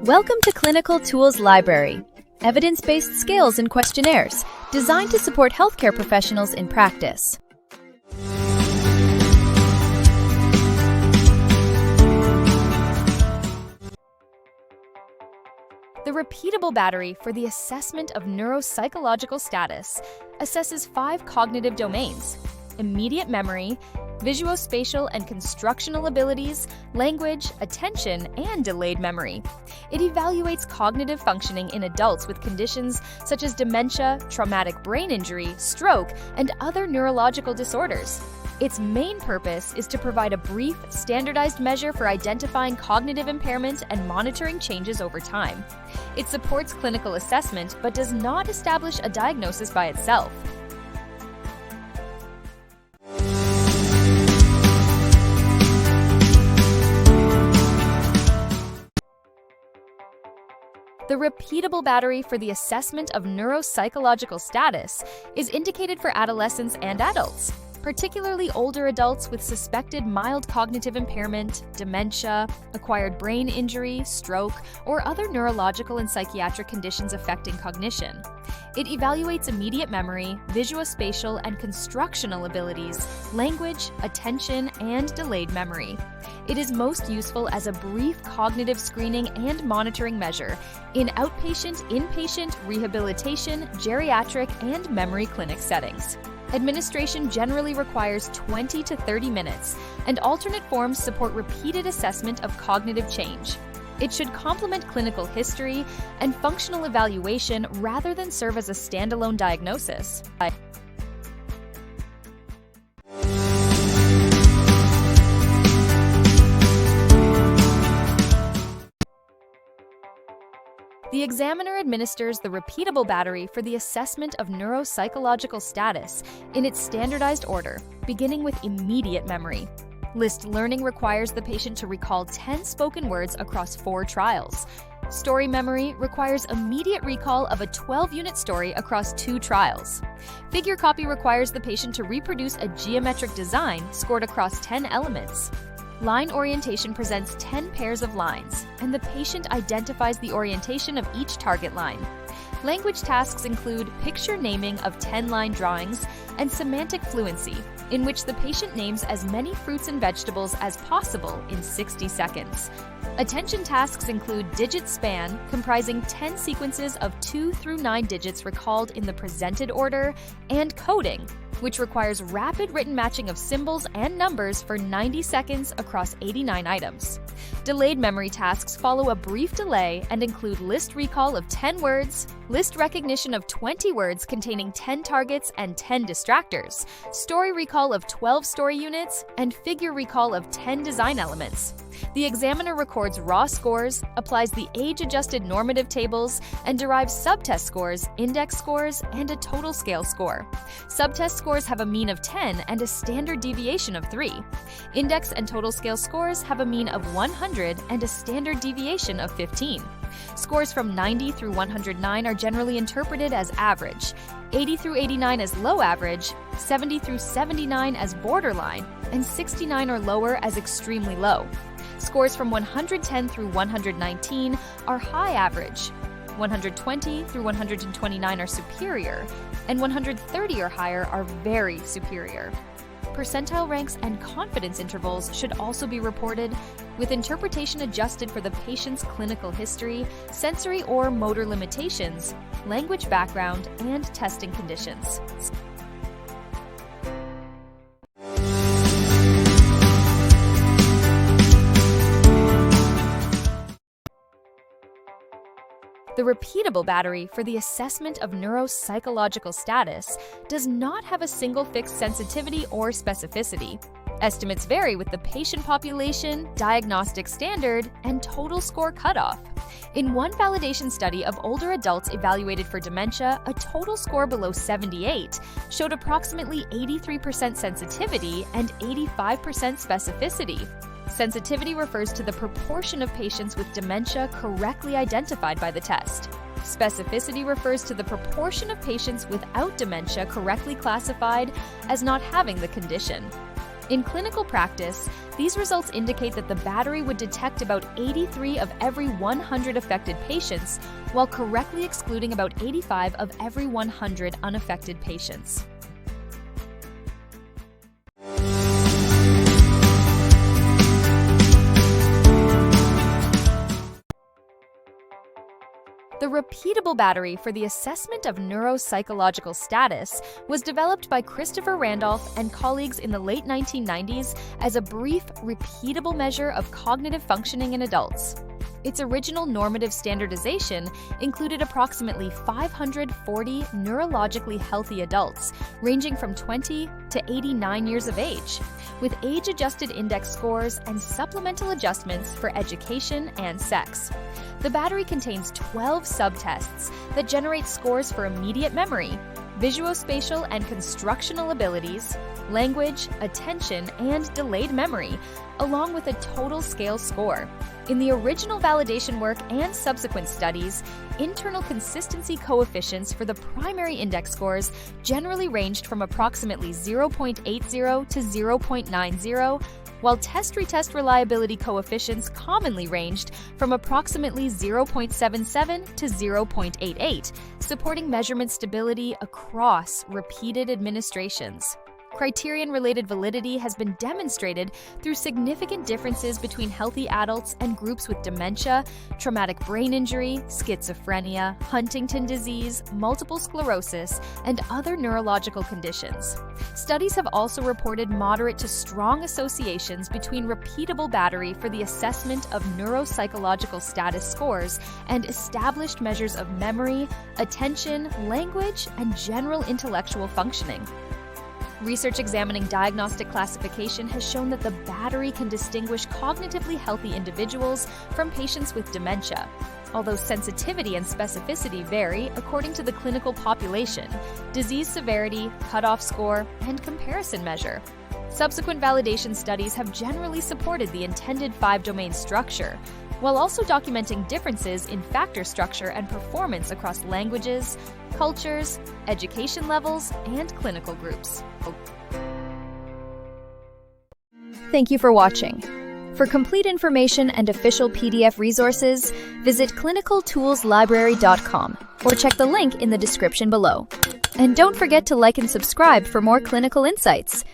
Welcome to Clinical Tools Library, evidence-based scales and questionnaires designed to support healthcare professionals in practice. The Repeatable Battery for the Assessment of Neuropsychological Status assesses 5 cognitive domains: immediate memory, visuospatial and constructional abilities, language, attention, and delayed memory. It evaluates cognitive functioning in adults with conditions such as dementia, traumatic brain injury, stroke, and other neurological disorders. Its main purpose is to provide a brief, standardized measure for identifying cognitive impairment and monitoring changes over time. It supports clinical assessment but does not establish a diagnosis by itself. The Repeatable Battery for the Assessment of Neuropsychological Status is indicated for adolescents and adults, particularly older adults with suspected mild cognitive impairment, dementia, acquired brain injury, stroke, or other neurological and psychiatric conditions affecting cognition. It evaluates immediate memory, visuospatial and constructional abilities, language, attention, and delayed memory. It is most useful as a brief cognitive screening and monitoring measure in outpatient, inpatient, rehabilitation, geriatric, and memory clinic settings. Administration generally requires 20 to 30 minutes, and alternate forms support repeated assessment of cognitive change. It should complement clinical history and functional evaluation rather than serve as a standalone diagnosis. The examiner administers the Repeatable Battery for the Assessment of Neuropsychological Status in its standardized order, beginning with immediate memory. List learning requires the patient to recall 10 spoken words across 4 trials. Story memory requires immediate recall of a 12-unit story across 2 trials. Figure copy requires the patient to reproduce a geometric design scored across 10 elements. Line orientation presents 10 pairs of lines, and the patient identifies the orientation of each target line. Language tasks include picture naming of 10-line drawings and semantic fluency, in which the patient names as many fruits and vegetables as possible in 60 seconds. Attention tasks include digit span, comprising 10 sequences of 2 through 9 digits recalled in the presented order, and coding, which requires rapid written matching of symbols and numbers for 90 seconds across 89 items. Delayed memory tasks follow a brief delay and include list recall of 10 words, list recognition of 20 words containing 10 targets and 10 distractors, story recall of 12 story units, and figure recall of 10 design elements. The examiner records raw scores, applies the age-adjusted normative tables, and derives subtest scores, index scores, and a total scale score. Subtest scores have a mean of 10 and a standard deviation of 3. Index and total scale scores have a mean of 100 and a standard deviation of 15. Scores from 90 through 109 are generally interpreted as average, 80 through 89 as low average, 70 through 79 as borderline, and 69 or lower as extremely low. Scores from 110 through 119 are high average, 120 through 129 are superior, and 130 or higher are very superior. Percentile ranks and confidence intervals should also be reported, with interpretation adjusted for the patient's clinical history, sensory or motor limitations, language background, and testing conditions. The Repeatable Battery for the Assessment of Neuropsychological Status does not have a single fixed sensitivity or specificity. Estimates vary with the patient population, diagnostic standard, and total score cutoff. In one validation study of older adults evaluated for dementia, a total score below 78 showed approximately 83% sensitivity and 85% specificity. Sensitivity refers to the proportion of patients with dementia correctly identified by the test. Specificity refers to the proportion of patients without dementia correctly classified as not having the condition. In clinical practice, these results indicate that the battery would detect about 83 of every 100 affected patients, while correctly excluding about 85 of every 100 unaffected patients. The repeatable battery for the assessment of neuropsychological status was developed by Christopher Randolph and colleagues in the late 1990s as a brief, repeatable measure of cognitive functioning in adults. Its original normative standardization included approximately 540 neurologically healthy adults, ranging from 20 to 89 years of age, with age-adjusted index scores and supplemental adjustments for education and sex. The battery contains 12 subtests that generate scores for immediate memory, visuospatial and constructional abilities, language, attention, and delayed memory, along with a total scale score. In the original validation work and subsequent studies, internal consistency coefficients for the primary index scores generally ranged from approximately 0.80 to 0.90, while test-retest reliability coefficients commonly ranged from approximately 0.77 to 0.88, supporting measurement stability across repeated administrations. Criterion-related validity has been demonstrated through significant differences between healthy adults and groups with dementia, traumatic brain injury, schizophrenia, Huntington disease, multiple sclerosis, and other neurological conditions. Studies have also reported moderate to strong associations between repeatable battery for the assessment of neuropsychological status scores and established measures of memory, attention, language, and general intellectual functioning. Research examining diagnostic classification has shown that the battery can distinguish cognitively healthy individuals from patients with dementia, although sensitivity and specificity vary according to the clinical population, disease severity, cutoff score, and comparison measure. Subsequent validation studies have generally supported the intended 5-domain structure, while also documenting differences in factor structure and performance across languages, cultures, education levels, and clinical groups. Thank you for watching. For complete information and official PDF resources, visit clinicaltoolslibrary.com or check the link in the description below. And don't forget to like and subscribe for more clinical insights.